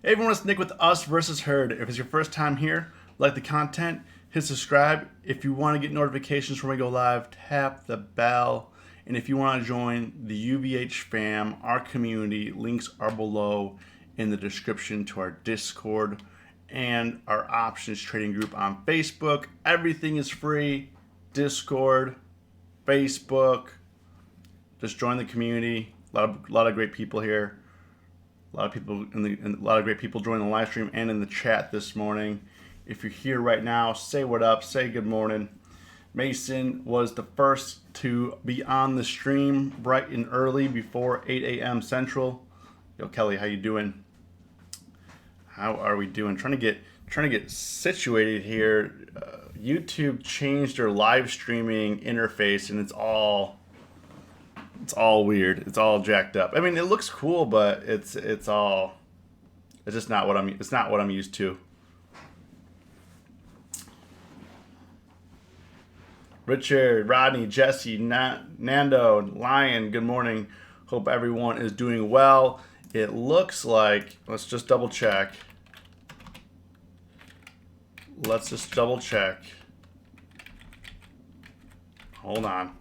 Hey everyone, it's Nick with Us versus Herd. If it's your first time here, like the content, hit subscribe. If you want to get notifications when we go live, tap the bell. And if you want to join the UVH fam, our community, links are below in the description to our Discord and our options trading group on Facebook. Everything is free. Discord, Facebook. Just join the community. A lot of great people here. A lot of great people joining the live stream and in the chat this morning. If you're here right now, say what up, say good morning. Mason was the first to be on the stream bright and early before 8 a.m. Central. Yo, Kelly, how you doing? How are we doing? Trying to get situated here. YouTube changed their live streaming interface, and it's all weird. It's all jacked up. I mean, it looks cool, but it's just not what I'm used to. Richard, Rodney, Jesse, Nando, Lion, good morning. Hope everyone is doing well. It looks like, let's just double check. Hold on.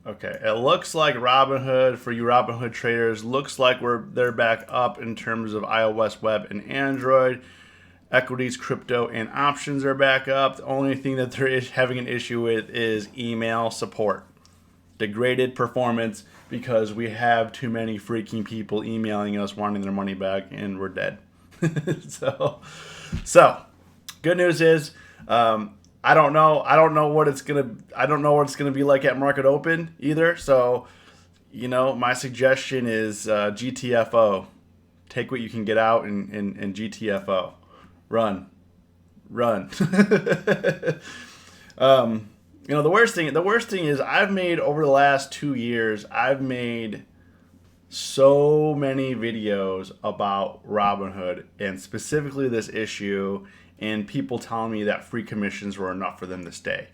Okay, it looks like Robinhood, for you Robinhood traders, looks like they're back up in terms of iOS, web, and Android. Equities, crypto, and options are back up. The only thing that they're having an issue with is email support. Degraded performance because we have too many freaking people emailing us wanting their money back, and we're dead. So good news is, I don't know what it's gonna be like at market open either. So, my suggestion is GTFO. Take what you can get out and GTFO. Run. The worst thing is I've made over the last 2 years. I've made so many videos about Robinhood and specifically this issue, and people telling me that free commissions were enough for them to stay.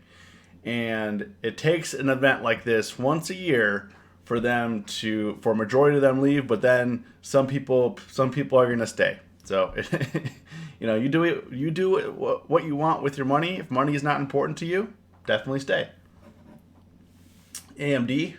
And it takes an event like this once a year for a majority of them leave, but then some people are going to stay. So, you do what you want with your money. If money is not important to you, definitely stay. AMD.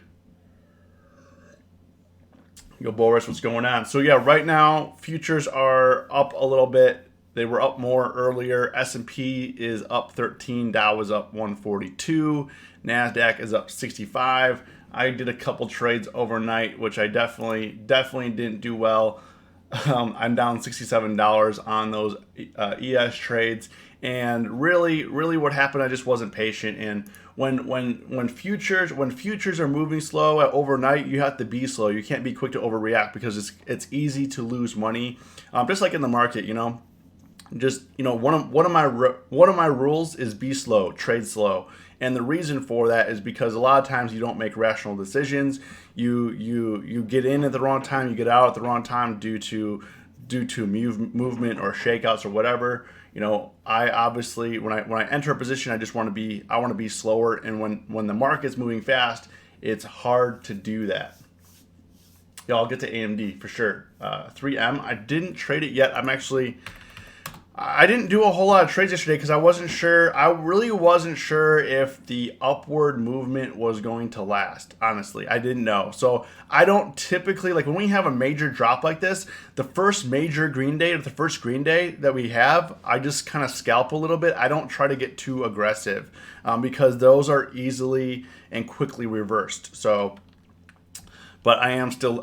Yo, Boris, what's going on? So yeah, right now futures are up a little bit. They were up more earlier. S&P is up 13. Dow is up 142. NASDAQ is up 65. I did a couple trades overnight, which I definitely didn't do well. I'm down $67 on those ES trades. And really what happened, I just wasn't patient. And when futures are moving slow overnight, you have to be slow. You can't be quick to overreact because it's easy to lose money. Just like in the market, one of my rules is be slow, trade slow. And the reason for that is because a lot of times you don't make rational decisions. You get in at the wrong time, you get out at the wrong time due to movement or shakeouts or whatever. I obviously when I enter a position, I want to be slower, and when the market's moving fast, it's hard to do that. Yeah, I'll get to AMD for sure. 3M, I didn't trade it yet. I didn't do a whole lot of trades yesterday because I wasn't sure. I really wasn't sure if the upward movement was going to last. Honestly, I didn't know. So I don't typically, like when we have a major drop like this, the first green day that we have, I just kind of scalp a little bit. I don't try to get too aggressive because those are easily and quickly reversed. So, but I am still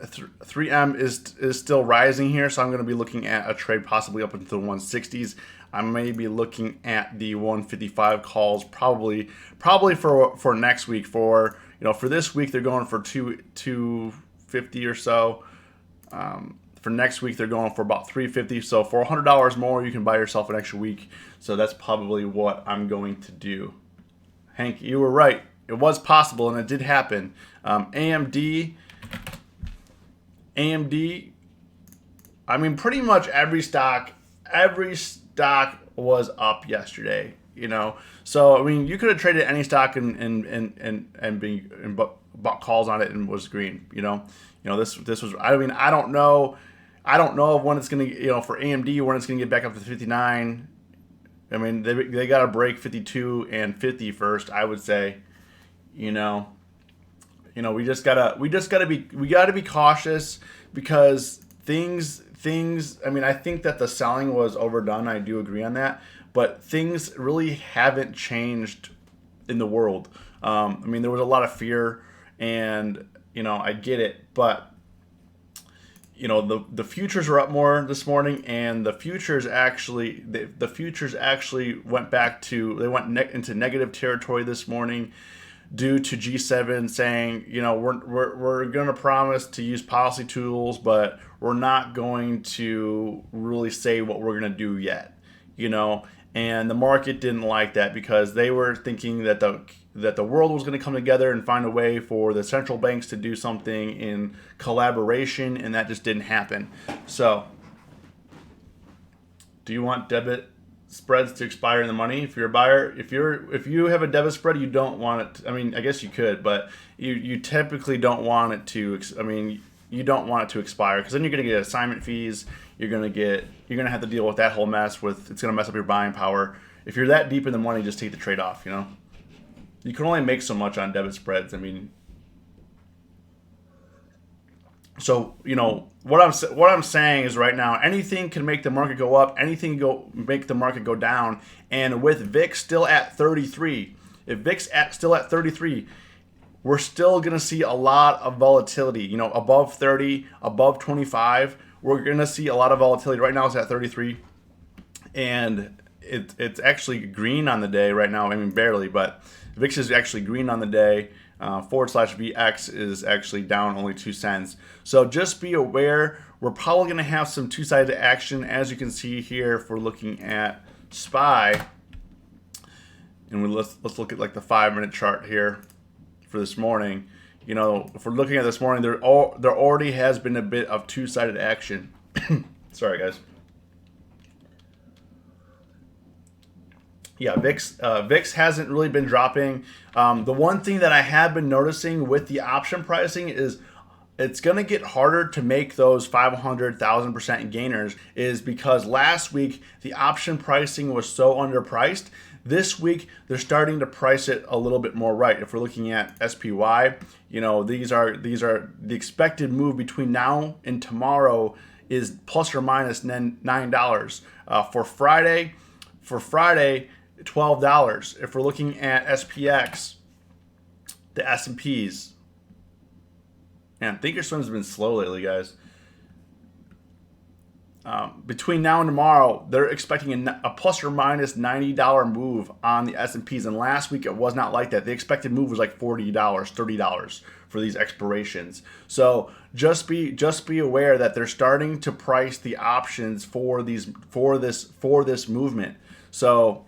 3M is still rising here, so I'm going to be looking at a trade possibly up into the 160s. I may be looking at the 155 calls probably for next week. For this week they're going for 250 or so. For next week they're going for about 350. So for $100 more, you can buy yourself an extra week. So that's probably what I'm going to do. Hank, you were right. It was possible and it did happen. AMD, I mean, pretty much every stock was up yesterday. So I mean, you could have traded any stock and bought calls on it and was green. This was. I mean, I don't know. I don't know when it's going to, for AMD, when it's going to get back up to 59. I mean, they got to break 52 and 50 first, I would say. You know, we gotta be cautious because things. I mean, I think that the selling was overdone. I do agree on that, but things really haven't changed in the world. I mean, there was a lot of fear, and I get it, but the futures are up more this morning, and the futures actually went into negative territory this morning due to G7 saying, we're going to promise to use policy tools, but we're not going to really say what we're going to do yet, and the market didn't like that because they were thinking that the world was going to come together and find a way for the central banks to do something in collaboration, and that just didn't happen. So, do you want debit spreads to expire in the money? If you're a buyer, if you have a debit spread, you don't want it. I mean, I guess you could, but you typically don't want it to. I mean, you don't want it to expire because then you're going to get assignment fees. You're going to have to deal with that whole mess. It's going to mess up your buying power. If you're that deep in the money, just take the trade off. You can only make so much on debit spreads. I mean, so what I'm saying is right now anything can make the market go up, anything make the market go down, and with VIX still at 33, if VIX still at 33, we're still gonna see a lot of volatility. Above 30, above 25, we're gonna see a lot of volatility. Right now it's at 33, and it's actually green on the day right now. I mean, barely, but VIX is actually green on the day. /VX is actually down only 2 cents. So just be aware, we're probably going to have some two-sided action, as you can see here if we're looking at SPY. And let's look at like the 5-minute chart here for this morning. If we're looking at this morning, there already has been a bit of two-sided action. Sorry, guys. Yeah, VIX hasn't really been dropping. The one thing that I have been noticing with the option pricing is it's going to get harder to make those 500,000% gainers, is because last week the option pricing was so underpriced. This week they're starting to price it a little bit more right. If we're looking at SPY, these are the expected move between now and tomorrow is plus or minus $9. For Friday, $12. If we're looking at SPX, the S&Ps, man, Thinkorswim has been slow lately, guys. Between now and tomorrow, they're expecting a plus or minus $90 move on the S&Ps, and last week it was not like that. The expected move was like $40, $30 for these expirations. So just be aware that they're starting to price the options for this movement. So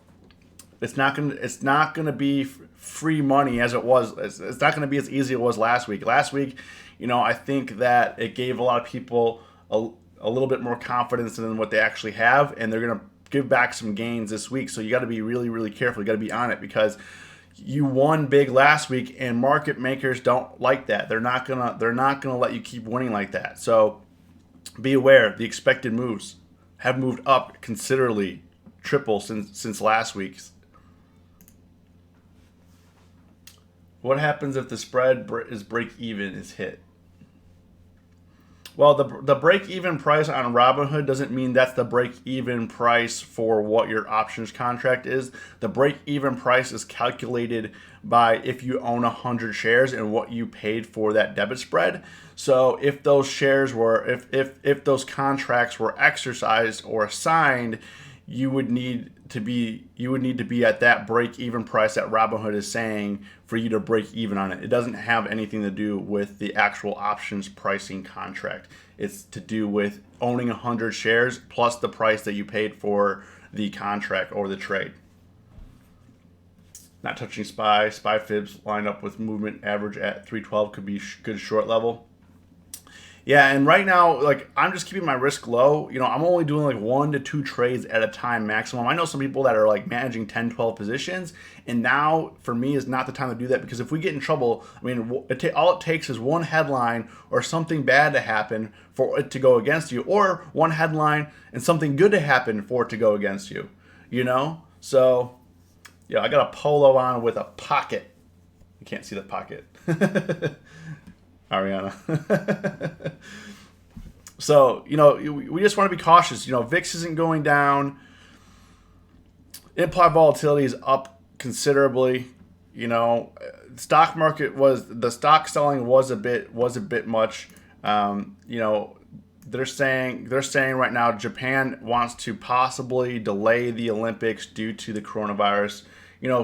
it's not gonna be free money as it was. It's not gonna be as easy as it was last week. Last week, I think that it gave a lot of people a little bit more confidence than what they actually have, and they're gonna give back some gains this week. So you got to be really, really careful. You got to be on it because you won big last week, and market makers don't like that. They're not gonna let you keep winning like that. So be aware. The expected moves have moved up considerably, triple since last week's. What happens if the spread is break even is hit? Well, the break even price on Robinhood doesn't mean that's the break even price for what your options contract is. The break even price is calculated by if you own 100 shares and what you paid for that debit spread. So if those shares were, if those contracts were exercised or assigned, you would need to be at that break even price that Robinhood is saying for you to break even on it. It doesn't have anything to do with the actual options pricing contract. It's to do with owning 100 shares plus the price that you paid for the contract or the trade. Not touching SPY. SPY fibs line up with movement average at 312, could be good short level. Yeah, and right now, like I'm just keeping my risk low. I'm only doing like 1 to 2 trades at a time maximum. I know some people that are like managing 10, 12 positions, and now for me is not the time to do that because if we get in trouble, I mean, all it takes is one headline or something bad to happen for it to go against you, or one headline and something good to happen for it to go against you. So yeah, I got a polo on with a pocket. You can't see the pocket. Ariana. So, we just want to be cautious. VIX isn't going down. Implied volatility is up considerably. Stock market the stock selling was a bit much. They're saying right now Japan wants to possibly delay the Olympics due to the coronavirus.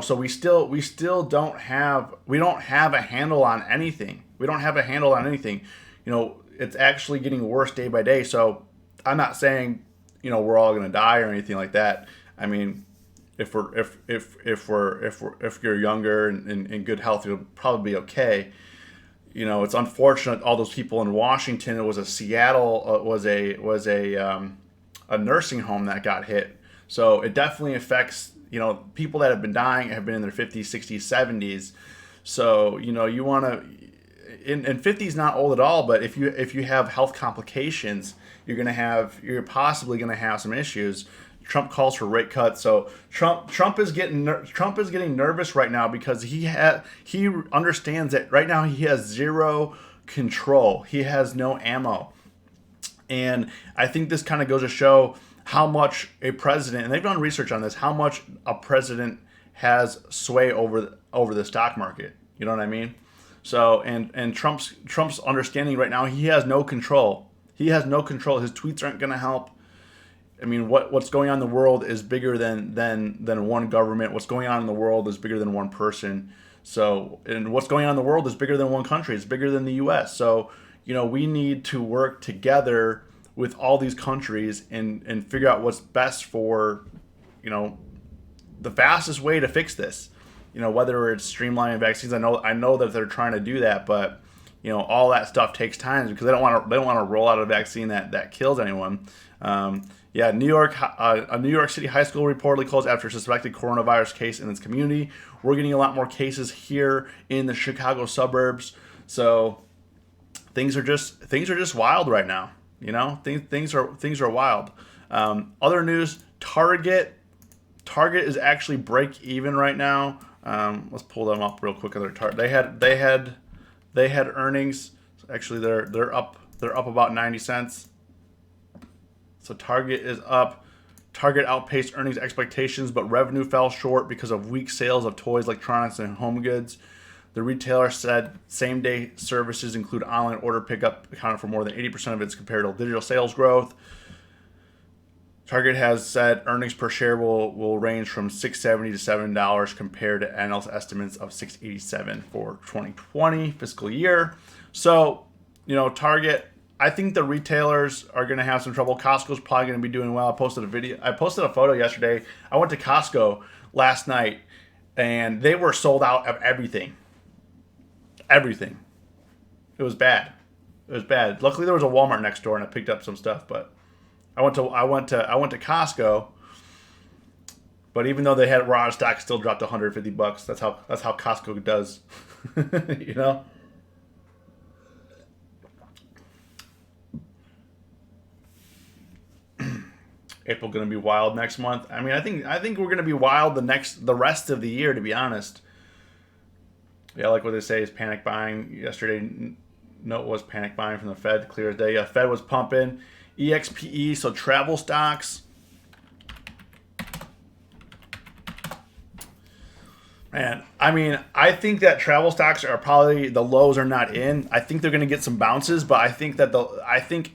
So we still don't have a handle on anything. We don't have a handle on anything. It's actually getting worse day by day. So I'm not saying, we're all going to die or anything like that. I mean, if you're younger and in good health, you'll probably be okay. It's unfortunate all those people in Washington. It was a Seattle, was a nursing home that got hit. So it definitely affects, people that have been dying have been in their 50s, 60s, 70s. So, you want to, and 50 is not old at all, but if you have health complications, you're possibly going to have some issues. Trump calls for rate cuts, so Trump is getting nervous right now because he understands that right now he has zero control. He has no ammo, and I think this kind of goes to show how much a president, and they've done research on this, how much a president has sway over the stock market. You know what I mean? So and Trump's understanding right now, he has no control. He has no control. His tweets aren't going to help. I mean, what's going on in the world is bigger than one government. What's going on in the world is bigger than one person. So, and what's going on in the world is bigger than one country. It's bigger than the U.S. So, we need to work together with all these countries and figure out what's best for, the fastest way to fix this. Whether it's streamlining vaccines. I know that they're trying to do that, but all that stuff takes time because they don't want to roll out a vaccine that kills anyone. A New York City high school reportedly closed after a suspected coronavirus case in its community. We're getting a lot more cases here in the Chicago suburbs. So things are just wild right now. Things are wild. Other news: Target is actually break even right now. Let's pull them up real quick. They had earnings. Actually, they're up about 90 cents. So Target is up. Target outpaced earnings expectations, but revenue fell short because of weak sales of toys, electronics, and home goods. The retailer said same-day services include online order pickup accounted for more than 80% of its comparable digital sales growth. Target has said earnings per share will range from $6.70 to $7 compared to analyst estimates of $6.87 for 2020 fiscal year. So, Target, I think the retailers are going to have some trouble. Costco's probably going to be doing well. I posted a photo yesterday. I went to Costco last night, and they were sold out of everything. Everything. It was bad. Luckily, there was a Walmart next door, and I picked up some stuff. But I went to Costco. But even though they had raw stock, still dropped $150. That's how Costco does. April going to be wild next month. I mean, I think we're going to be wild the rest of the year, to be honest. Yeah, like what they say is panic buying. Yesterday, note was panic buying from the Fed, clear as day. Fed was pumping. EXPE, so travel stocks. Man, I mean, I think that travel stocks are probably, the lows are not in. I think they're going to get some bounces, but I think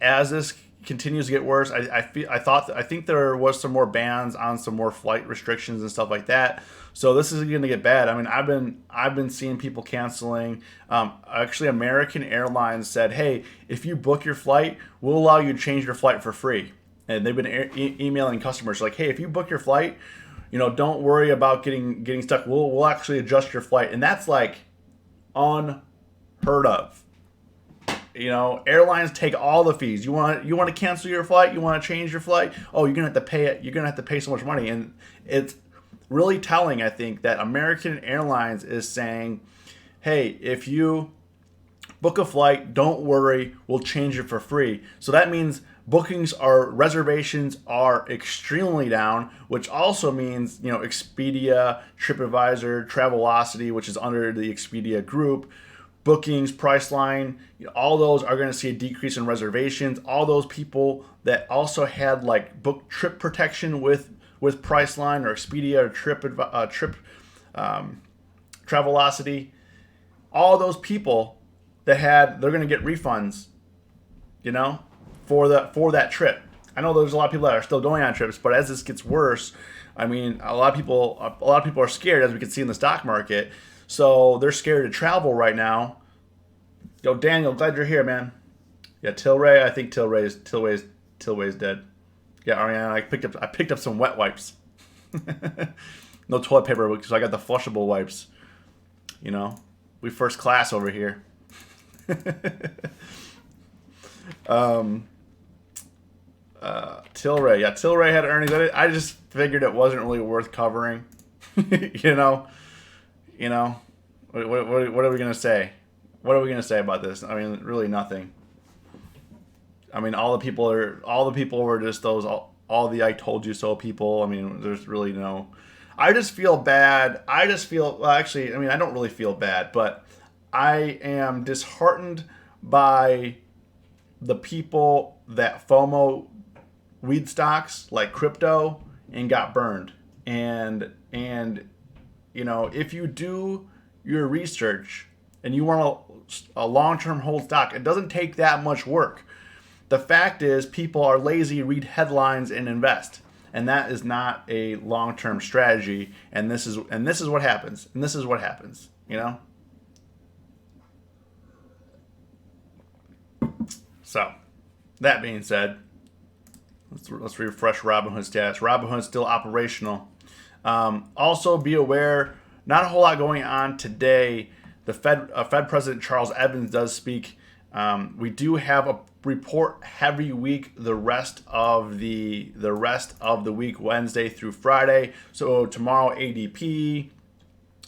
as this continues to get worse, I think there was some more bans on some more flight restrictions and stuff like that. So this is going to get bad. I mean, I've been seeing people canceling. Actually, American Airlines said, "Hey, if you book your flight, we'll allow you to change your flight for free." And they've been emailing customers like, "Hey, if you book your flight, don't worry about getting stuck. We'll actually adjust your flight." And that's like unheard of. Airlines take all the fees. You want to cancel your flight, you want to change your flight, oh, you're going to have to pay it. You're going to have to pay so much money. And it's really telling, I think, that American Airlines is saying, hey, if you book a flight, don't worry, we'll change it for free. So that means reservations are extremely down, which also means, Expedia, TripAdvisor, Travelocity, which is under the Expedia group, bookings, Priceline, all those are going to see a decrease in reservations. All those people that also had like book trip protection with Priceline or Expedia or Travelocity, all those people they're going to get refunds, for that trip. I know there's a lot of people that are still going on trips, but as this gets worse, I mean, a lot of people are scared, as we can see in the stock market. So they're scared to travel right now. Yo, Daniel, glad you're here, man. Yeah, Tilray. I think Tilray's dead. Yeah, Ariana, I picked up some wet wipes. No toilet paper because I got the flushable wipes. We first class over here. Tilray. Yeah, Tilray had earnings. I just figured it wasn't really worth covering. What are we gonna say? What are we gonna say about this? I mean, really nothing. I mean, all the people were just all the "I told you so" people. I mean, there's really no. I just feel bad. Actually, I mean, I don't really feel bad, but I am disheartened by the people that FOMO weed stocks like crypto and got burned. And if you do your research and you want a long-term hold stock, it doesn't take that much work. The fact is, people are lazy, read headlines, and invest, and that is not a long-term strategy. And this is what happens. And this is what happens. So, that being said, let's refresh Robinhood status. Robinhood's still operational. Also, be aware, not a whole lot going on today. The Fed President Charles Evans does speak. We do have a report-heavy week the rest of the week, Wednesday through Friday. So tomorrow, ADP,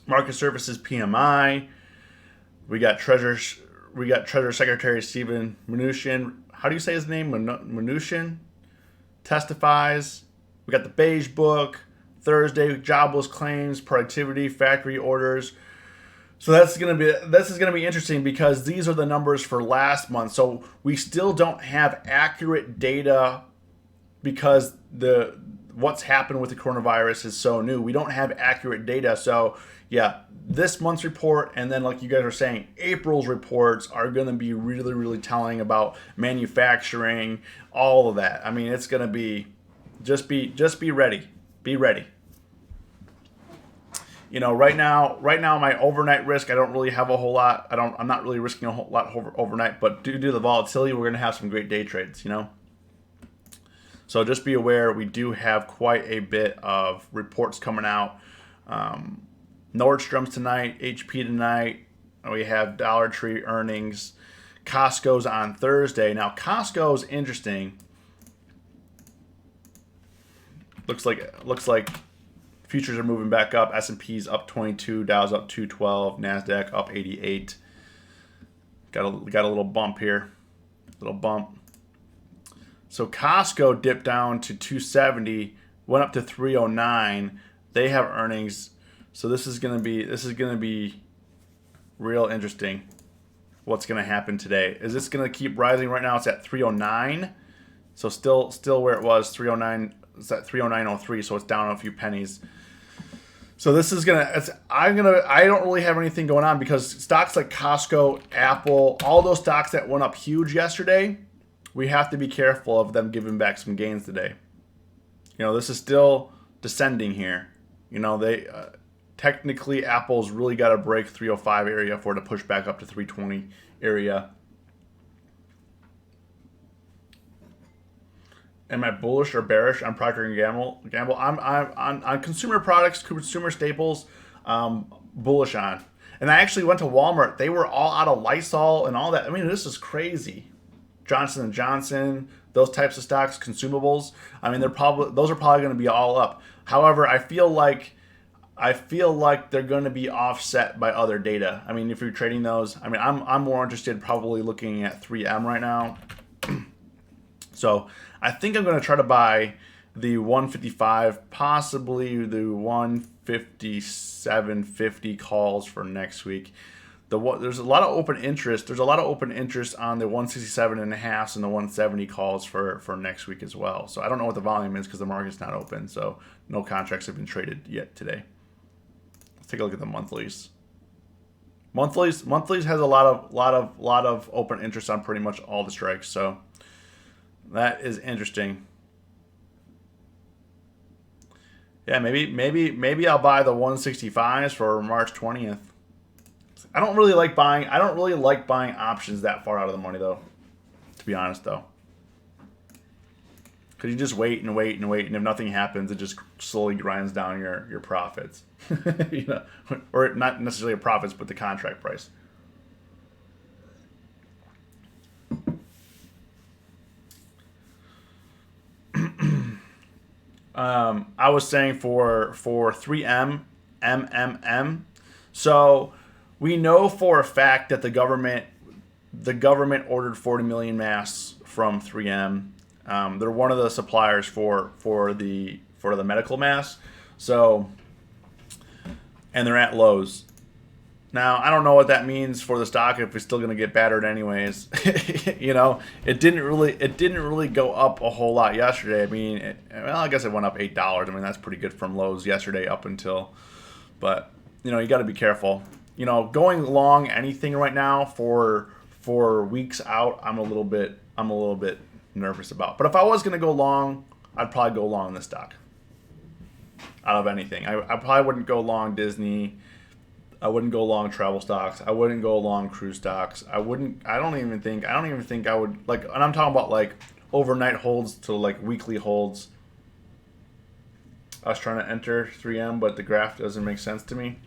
Market Services PMI. We got Treasury Secretary Steven Mnuchin. How do you say his name? Mnuchin testifies. We got the Beige Book. Thursday, jobless claims, productivity, factory orders. So this is going to be interesting because these are the numbers for last month. So we still don't have accurate data because what's happened with the coronavirus is so new. We don't have accurate data. So yeah, this month's report and then, like you guys are saying, April's reports are going to be really, really telling about manufacturing, all of that. I mean, it's going to be just be ready. Be ready. Right now, my overnight risk, I don't really have a whole lot. I'm not really risking a whole lot overnight, but due to the volatility, we're going to have some great day trades, So just be aware, we do have quite a bit of reports coming out. Nordstrom's tonight, HP tonight. We have Dollar Tree earnings. Costco's on Thursday. Now, Costco's interesting. Looks like futures are moving back up. S&P's up 22, Dow's up 212, Nasdaq up 88. Got a little bump here. Little bump. So Costco dipped down to 270, went up to 309. They have earnings. So this is going to be real interesting. What's going to happen today? Is this going to keep rising? Right now it's at 309. So still where it was, 309. It's at 309.03, so it's down a few pennies. So this is I don't really have anything going on because stocks like Costco, Apple, all those stocks that went up huge yesterday, we have to be careful of them giving back some gains today. This is still descending here. They technically Apple's really got to break 305 area for it to push back up to 320 area. Am I bullish or bearish on Procter & Gamble? I'm on consumer products, consumer staples, bullish on. And I actually went to Walmart. They were all out of Lysol and all that. I mean, this is crazy. Johnson and Johnson, those types of stocks, consumables. I mean, those are probably going to be all up. However, I feel like they're going to be offset by other data. I mean, if you're trading those, I mean, I'm more interested probably looking at 3M right now. So I think I'm going to try to buy the 155, possibly the 157.50 calls for next week. There's a lot of open interest. There's a lot of open interest on the 167.5 and the 170 calls for next week as well. So I don't know what the volume is because the market's not open. So no contracts have been traded yet today. Let's take a look at the monthlies. Monthlies has a lot of open interest on pretty much all the strikes. So that is interesting. Yeah, maybe I'll buy the 165s for March 20th. I don't really like buying options that far out of the money though. To be honest though. Because you just wait and wait and wait, and if nothing happens, it just slowly grinds down your profits. You know, or not necessarily profits, but the contract price. I was saying for 3M, MMM. So we know for a fact that the government ordered 40 million masks from 3M. They're one of the suppliers for the medical masks. So, and they're at lows. Now, I don't know what that means for the stock if it's still going to get battered anyways. You know, it didn't really go up a whole lot yesterday. I mean, I guess it went up $8. I mean, that's pretty good from lows yesterday up until, but you know, you got to be careful. You know, going long anything right now for weeks out, I'm a little bit nervous about. But if I was going to go long, I'd probably go long this stock. Out of anything, I probably wouldn't go long Disney. I wouldn't go long travel stocks. I wouldn't go long cruise stocks. I don't even think I would, like, and I'm talking about like overnight holds to like weekly holds. I was trying to enter 3M, but the graph doesn't make sense to me.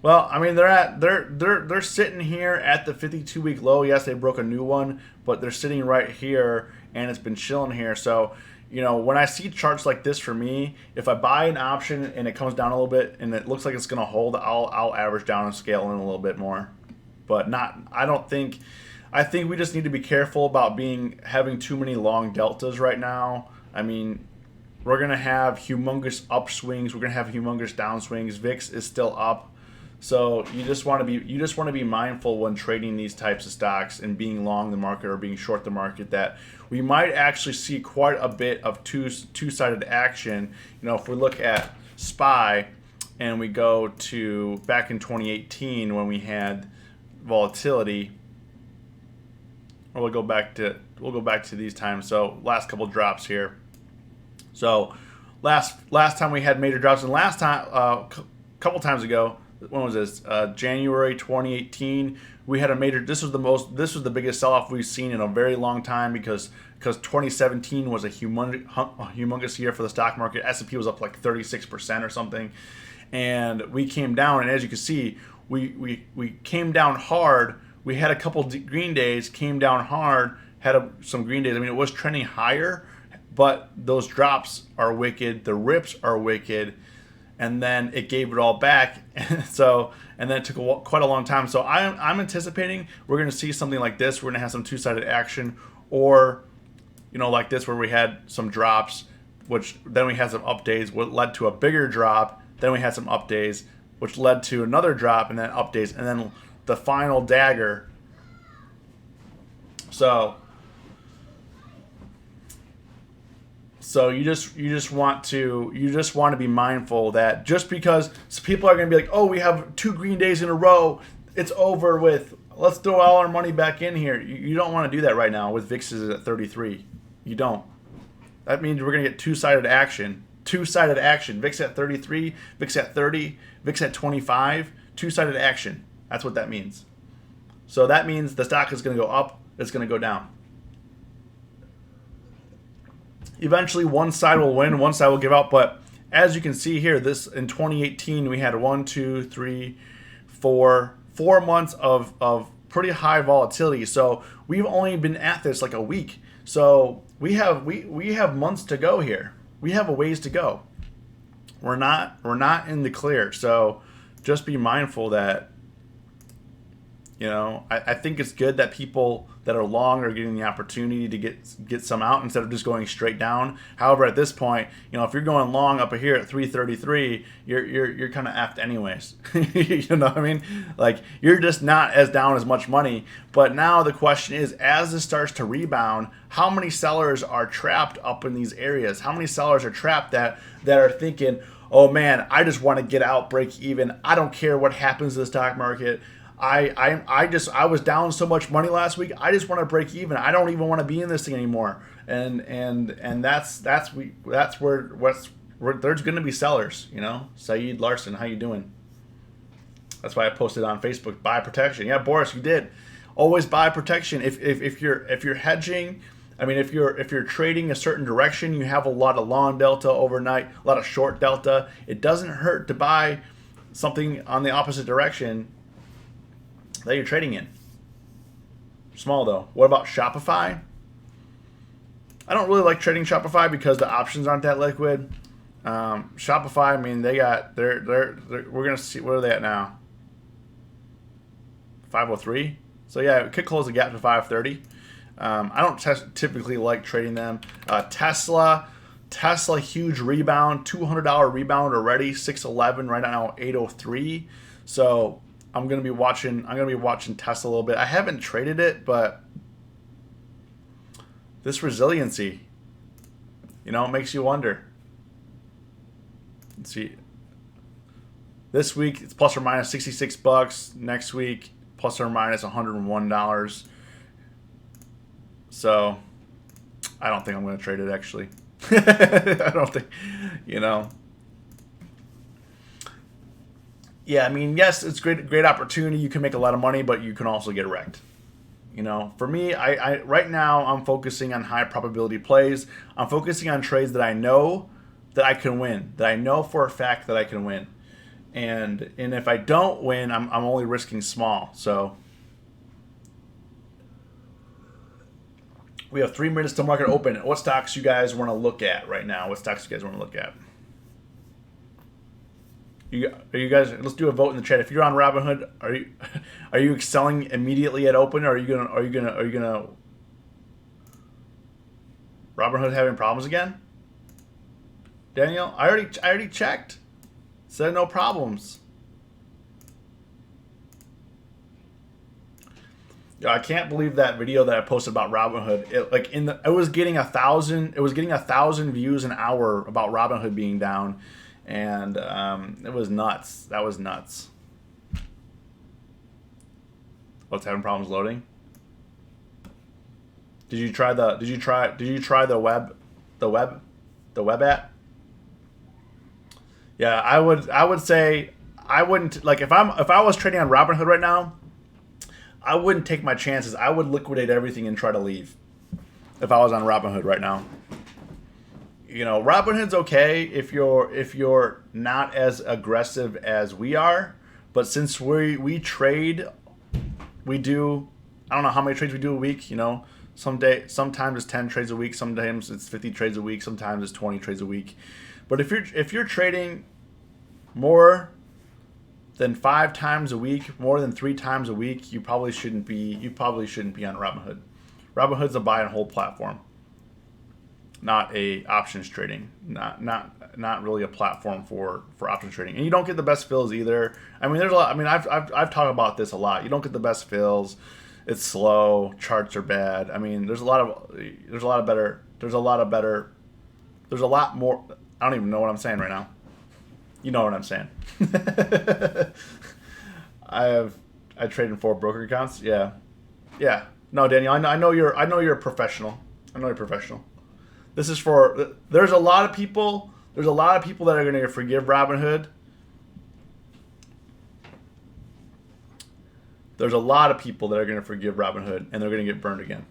Well, I mean, they're sitting here at the 52-week low. Yes, they broke a new one, but they're sitting right here, and it's been chilling here. So, you know, when I see charts like this, for me, if I buy an option and it comes down a little bit and it looks like it's going to hold, I'll average down and scale in a little bit more. But not, I think we just need to be careful about having too many long deltas right now. I mean, we're going to have humongous upswings. We're going to have humongous downswings. VIX is still up. So you just want to be mindful when trading these types of stocks and being long the market or being short the market that we might actually see quite a bit of two-sided action. You know, if we look at SPY and we go to back in 2018 when we had volatility, or we'll go back to these times. So last couple drops here. So last time we had major drops, and last time couple times ago. When was this? January 2018. We had a major. This was the biggest sell-off we've seen in a very long time because 2017 was a humongous year for the stock market. S&P was up like 36% or something, and we came down. And as you can see, we came down hard. We had a couple green days, came down hard, had some green days. I mean, it was trending higher, but those drops are wicked. The rips are wicked. And then it gave it all back, and then it took quite a long time. So I'm anticipating we're going to see something like this. We're going to have some two-sided action, or you know, like this where we had some drops, which then we had some up days, what led to a bigger drop. Then we had some up days, which led to another drop, and then up days, and then the final dagger. So you just want to be mindful that just because people are going to be like, oh, we have 2 green days in a row, it's over with. Let's throw all our money back in here. You don't want to do that right now with VIX is at 33. You don't. That means we're going to get two-sided action. Two-sided action. VIX at 33, VIX at 30, VIX at 25. Two-sided action. That's what that means. So that means the stock is going to go up. It's going to go down. Eventually, one side will win, one side will give out, but as you can see here, this in 2018 we had 4 months of pretty high volatility. So we've only been at this like a week. So we have months to go here. We have a ways to go. We're not in the clear. So just be mindful that, you know, I think it's good that people that are long are getting the opportunity to get some out instead of just going straight down. However, at this point, you know, if you're going long up here at 333, you're kind of effed anyways. You know what I mean? Like, you're just not as down as much money. But now the question is, as this starts to rebound, how many sellers are trapped up in these areas? How many sellers are trapped that are thinking, oh man, I just want to get out, break even. I don't care what happens to the stock market. I was down so much money last week. I just want to break even. I don't even want to be in this thing anymore. And that's where there's going to be sellers. You know, Saeed Larson, how you doing? That's why I posted on Facebook, buy protection. Yeah, Boris, you did. Always buy protection. If you're hedging, I mean, if you're trading a certain direction, you have a lot of long delta overnight, a lot of short delta. It doesn't hurt to buy something on the opposite direction that you're trading in. Small though. What about Shopify? I don't really like trading Shopify because the options aren't that liquid. Shopify, I mean, they're we're gonna see, what are they at now? 503. So yeah, it could close the gap to 530. I don't typically like trading them. Tesla, huge rebound, $200 rebound already, 611 right now, 803. So I'm gonna be watching Tesla a little bit. I haven't traded it, but this resiliency, you know, it makes you wonder. Let's see. This week it's plus or minus $66. Next week plus or minus $101. So I don't think I'm gonna trade it actually. I don't think, you know. Yeah, I mean, yes, it's great opportunity. You can make a lot of money, but you can also get wrecked. You know, for me, I right now I'm focusing on high probability plays. I'm focusing on trades that I know that I can win, that I know for a fact that I can win. And if I don't win, I'm only risking small. So we have 3 minutes till market open. What stocks you guys want to look at right now? What stocks you guys want to look at? You guys, let's do a vote in the chat. If you're on Robinhood, are you excelling immediately at open, or are you gonna Robinhood having problems again? Daniel, I already checked. Said no problems. I can't believe that video that I posted about Robinhood. It was getting 1,000 views an hour about Robinhood being down. And it was nuts. That was nuts. What's having problems loading? Did you try the web app? Yeah, I would say I wouldn't, like, if I was trading on Robinhood right now, I wouldn't take my chances. I would liquidate everything and try to leave if I was on Robinhood right now. You know, Robinhood's okay if you're not as aggressive as we are, but since we trade, we do, I don't know how many trades we do a week. You know, sometimes it's 10 trades a week, sometimes it's 50 trades a week, sometimes it's 20 trades a week. But if you're trading more than 5 times a week, more than 3 times a week, you probably shouldn't be on Robinhood. Robinhood's a buy and hold platform, not a options trading, not really a platform for options trading. And you don't get the best fills either. I mean, there's a lot. I mean, I've talked about this a lot. You don't get the best fills. It's slow. Charts are bad. I mean, there's a lot more. I don't even know what I'm saying right now. You know what I'm saying. I trade in 4 broker accounts. Yeah. No, Daniel, I know you're a professional. I know you're a professional. This is for, there's a lot of people that are going to forgive Robinhood. There's a lot of people that are going to forgive Robinhood, and they're going to get burned again.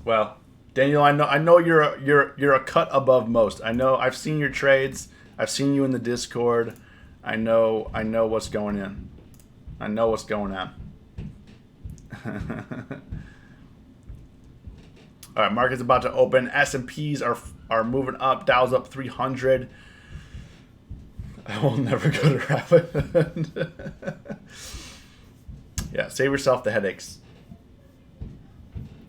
Well, Daniel, I know you're a cut above most. I know I've seen your trades. I've seen you in the Discord. I know what's going in. I know what's going on. All right, market's about to open. S&Ps are moving up. Dow's up 300. I will never go to Robinhood. Yeah, save yourself the headaches.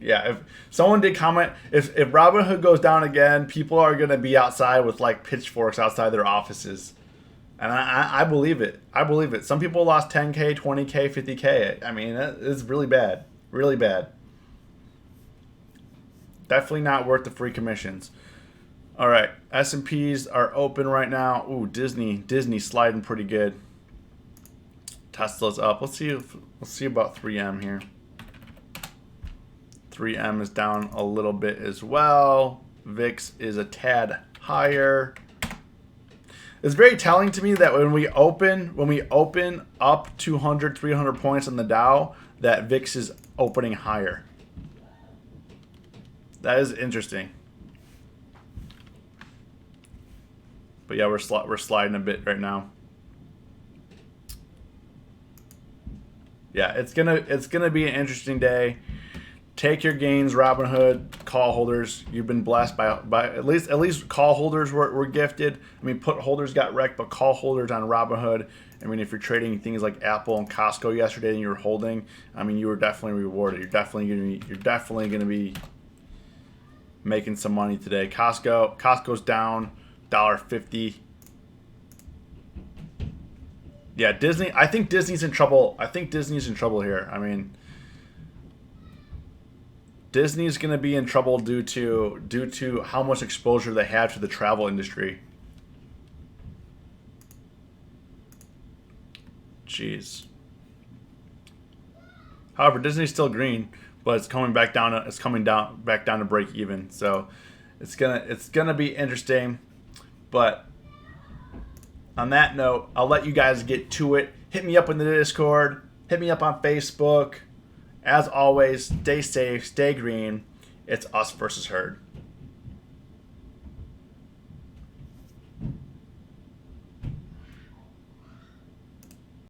Yeah, if someone did comment, if Robinhood goes down again, people are going to be outside with like pitchforks outside their offices. And I believe it. I believe it. Some people lost 10K, 20K, 50K. I mean, it's really bad. Really bad. Definitely not worth the free commissions. All right, S&Ps are open right now. Ooh, Disney sliding pretty good. Tesla's up. Let's see about 3M here. 3M is down a little bit as well. VIX is a tad higher. It's very telling to me that when we open up 200, 300 points on the Dow, that VIX is opening higher. That is interesting. But yeah, we're sliding a bit right now. Yeah, it's gonna be an interesting day. Take your gains, Robinhood call holders. You've been blessed by at least call holders were gifted. I mean, put holders got wrecked, but call holders on Robinhood. I mean, if you're trading things like Apple and Costco yesterday and you were holding, I mean, you were definitely rewarded. You're definitely gonna be making some money today. Costco's down $1.50. Yeah, Disney. I think Disney's in trouble. Here. I mean, Disney's going to be in trouble due to how much exposure they have to the travel industry. Jeez. However, Disney's still green, but it's coming back down. Back down to break even. So it's gonna be interesting. But on that note, I'll let you guys get to it. Hit me up in the Discord. Hit me up on Facebook. As always, stay safe, stay green. It's us versus herd.